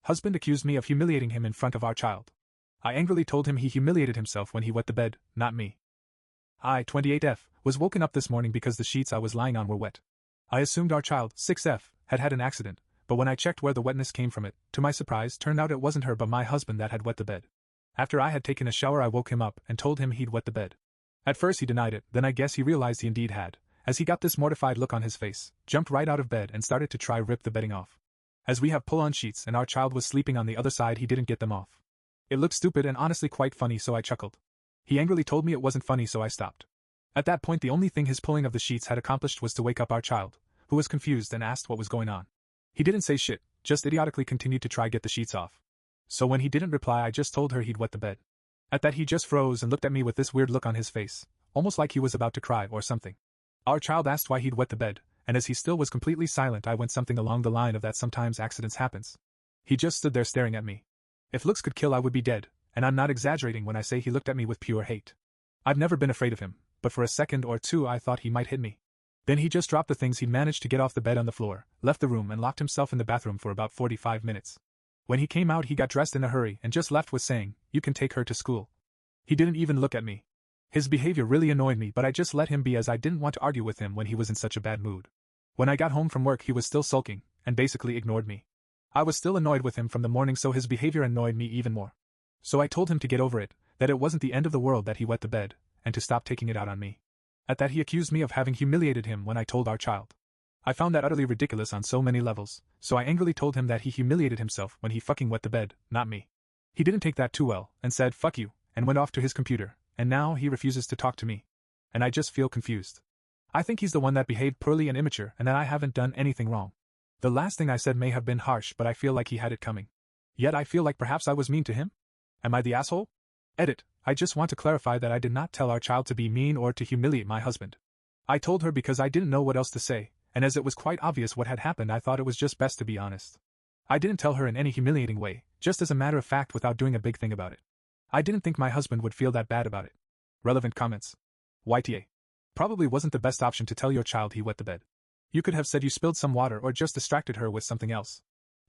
Husband accused me of humiliating him in front of our child. I angrily told him he humiliated himself when he wet the bed, not me. I, 28F, was woken up this morning because the sheets I was lying on were wet. I assumed our child, 6F, had had an accident, but when I checked where the wetness came from it, to my surprise turned out it wasn't her but my husband that had wet the bed. After I had taken a shower I woke him up and told him he'd wet the bed. At first he denied it, then I guess he realized he indeed had, as he got this mortified look on his face, jumped right out of bed and started to try rip the bedding off. As we have pull-on sheets and our child was sleeping on the other side he didn't get them off. It looked stupid and honestly quite funny so I chuckled. He angrily told me it wasn't funny so I stopped. At that point the only thing his pulling of the sheets had accomplished was to wake up our child, who was confused and asked what was going on. He didn't say shit, just idiotically continued to try get the sheets off. So when he didn't reply I just told her he'd wet the bed. At that he just froze and looked at me with this weird look on his face, almost like he was about to cry or something. Our child asked why he'd wet the bed, and as he still was completely silent I went something along the line of that sometimes accidents happens. He just stood there staring at me. If looks could kill I would be dead, and I'm not exaggerating when I say he looked at me with pure hate. I've never been afraid of him, but for a second or two I thought he might hit me. Then he just dropped the things he'd managed to get off the bed on the floor, left the room and locked himself in the bathroom for about 45 minutes. When he came out he got dressed in a hurry and just left with saying, "You can take her to school." He didn't even look at me. His behavior really annoyed me but I just let him be as I didn't want to argue with him when he was in such a bad mood. When I got home from work he was still sulking, and basically ignored me. I was still annoyed with him from the morning so his behavior annoyed me even more. So I told him to get over it, that it wasn't the end of the world that he wet the bed, and to stop taking it out on me. At that he accused me of having humiliated him when I told our child. I found that utterly ridiculous on so many levels, so I angrily told him that he humiliated himself when he fucking wet the bed, not me. He didn't take that too well, and said fuck you, and went off to his computer, and now he refuses to talk to me. And I just feel confused. I think he's the one that behaved poorly and immature and that I haven't done anything wrong. The last thing I said may have been harsh but I feel like he had it coming. Yet I feel like perhaps I was mean to him? Am I the asshole? Edit, I just want to clarify that I did not tell our child to be mean or to humiliate my husband. I told her because I didn't know what else to say, and as it was quite obvious what had happened I thought it was just best to be honest. I didn't tell her in any humiliating way, just as a matter of fact without doing a big thing about it. I didn't think my husband would feel that bad about it. Relevant comments. YTA. Probably wasn't the best option to tell your child he wet the bed. You could have said you spilled some water or just distracted her with something else.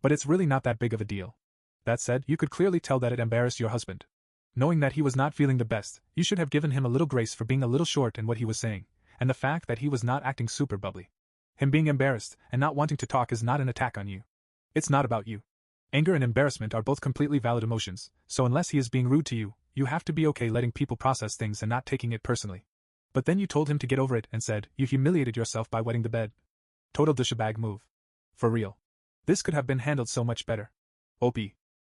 But it's really not that big of a deal. That said, you could clearly tell that it embarrassed your husband. Knowing that he was not feeling the best, you should have given him a little grace for being a little short in what he was saying, and the fact that he was not acting super bubbly. Him being embarrassed and not wanting to talk is not an attack on you. It's not about you. Anger and embarrassment are both completely valid emotions, so unless he is being rude to you, you have to be okay letting people process things and not taking it personally. But then you told him to get over it and said, you humiliated yourself by wetting the bed. Total douchebag move. For real. This could have been handled so much better. OP.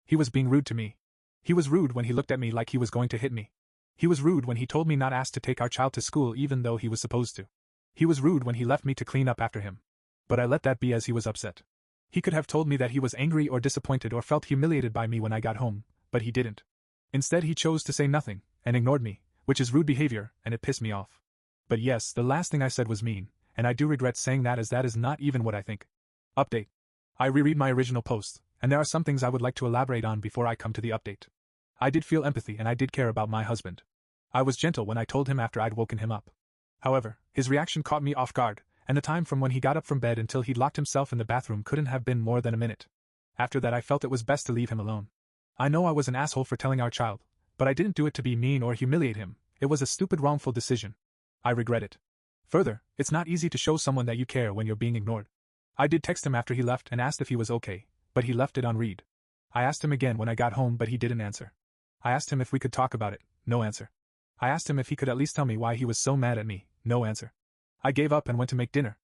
He was being rude to me. He was rude when he looked at me like he was going to hit me. He was rude when he told me not asked to take our child to school even though he was supposed to. He was rude when he left me to clean up after him. But I let that be as he was upset. He could have told me that he was angry or disappointed or felt humiliated by me when I got home, but he didn't. Instead he chose to say nothing, and ignored me, which is rude behavior, and it pissed me off. But yes, the last thing I said was mean, and I do regret saying that as that is not even what I think. Update. I reread my original post, and there are some things I would like to elaborate on before I come to the update. I did feel empathy and I did care about my husband. I was gentle when I told him after I'd woken him up. However, his reaction caught me off guard, and the time from when he got up from bed until he'd locked himself in the bathroom couldn't have been more than a minute. After that I felt it was best to leave him alone. I know I was an asshole for telling our child, but I didn't do it to be mean or humiliate him. It was a stupid wrongful decision. I regret it. Further, it's not easy to show someone that you care when you're being ignored. I did text him after he left and asked if he was okay, but he left it on read. I asked him again when I got home but he didn't answer. I asked him if we could talk about it, no answer. I asked him if he could at least tell me why he was so mad at me, no answer. I gave up and went to make dinner.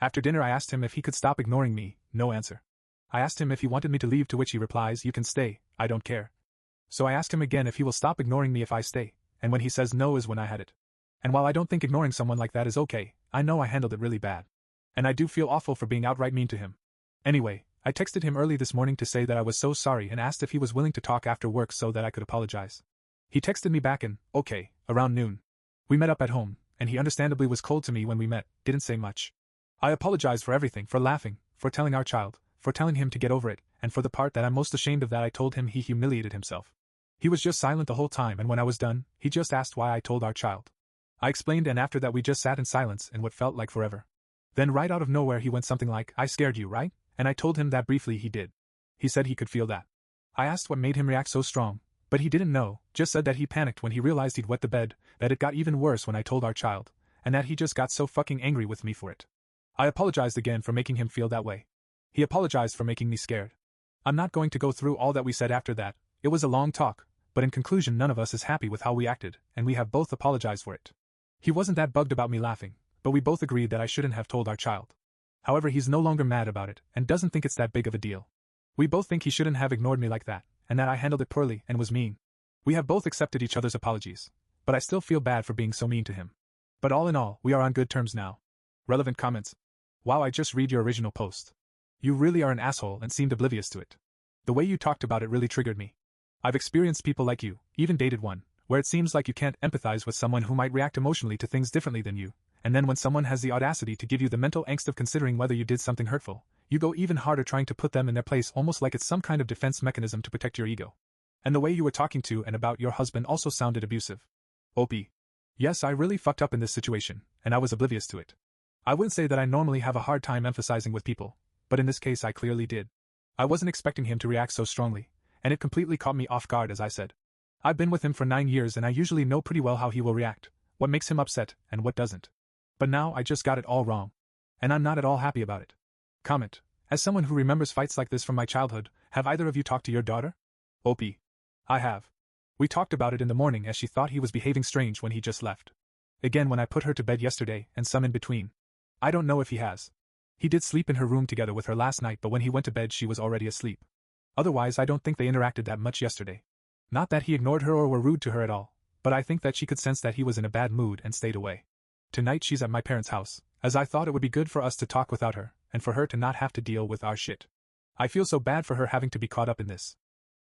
After dinner I asked him if he could stop ignoring me, no answer. I asked him if he wanted me to leave, to which he replies, you can stay, I don't care. So I ask him again if he will stop ignoring me if I stay, and when he says no is when I had it. And while I don't think ignoring someone like that is okay, I know I handled it really bad. And I do feel awful for being outright mean to him. Anyway, I texted him early this morning to say that I was so sorry and asked if he was willing to talk after work so that I could apologize. He texted me back in, okay, around noon. We met up at home, and he understandably was cold to me when we met, didn't say much. I apologized for everything, for laughing, for telling our child, for telling him to get over it, and for the part that I'm most ashamed of, that I told him he humiliated himself. He was just silent the whole time, and when I was done, he just asked why I told our child. I explained, and after that we just sat in silence in what felt like forever. Then right out of nowhere he went something like, I scared you, right? And I told him that briefly he did. He said he could feel that. I asked what made him react so strong, but he didn't know, just said that he panicked when he realized he'd wet the bed, that it got even worse when I told our child, and that he just got so fucking angry with me for it. I apologized again for making him feel that way. He apologized for making me scared. I'm not going to go through all that we said after that. It was a long talk, but in conclusion none of us is happy with how we acted, and we have both apologized for it. He wasn't that bugged about me laughing, but we both agreed that I shouldn't have told our child. However, he's no longer mad about it, and doesn't think it's that big of a deal. We both think he shouldn't have ignored me like that, and that I handled it poorly and was mean. We have both accepted each other's apologies, but I still feel bad for being so mean to him. But all in all, we are on good terms now. Relevant comments. Wow, I just read your original post. You really are an asshole and seemed oblivious to it. The way you talked about it really triggered me. I've experienced people like you, even dated one, where it seems like you can't empathize with someone who might react emotionally to things differently than you, and then when someone has the audacity to give you the mental angst of considering whether you did something hurtful, you go even harder trying to put them in their place almost like it's some kind of defense mechanism to protect your ego. And the way you were talking to and about your husband also sounded abusive. OP. Yes, I really fucked up in this situation, and I was oblivious to it. I wouldn't say that I normally have a hard time emphasizing with people, but in this case I clearly did. I wasn't expecting him to react so strongly, and it completely caught me off guard as I said. I've been with him for 9 years and I usually know pretty well how he will react, what makes him upset, and what doesn't. But now I just got it all wrong. And I'm not at all happy about it. Comment. As someone who remembers fights like this from my childhood, have either of you talked to your daughter? OP. I have. We talked about it in the morning as she thought he was behaving strange when he just left. Again when I put her to bed yesterday, and some in between. I don't know if he has. He did sleep in her room together with her last night, but when he went to bed she was already asleep. Otherwise I don't think they interacted that much yesterday. Not that he ignored her or were rude to her at all, but I think that she could sense that he was in a bad mood and stayed away. Tonight she's at my parents' house, as I thought it would be good for us to talk without her, and for her to not have to deal with our shit. I feel so bad for her having to be caught up in this.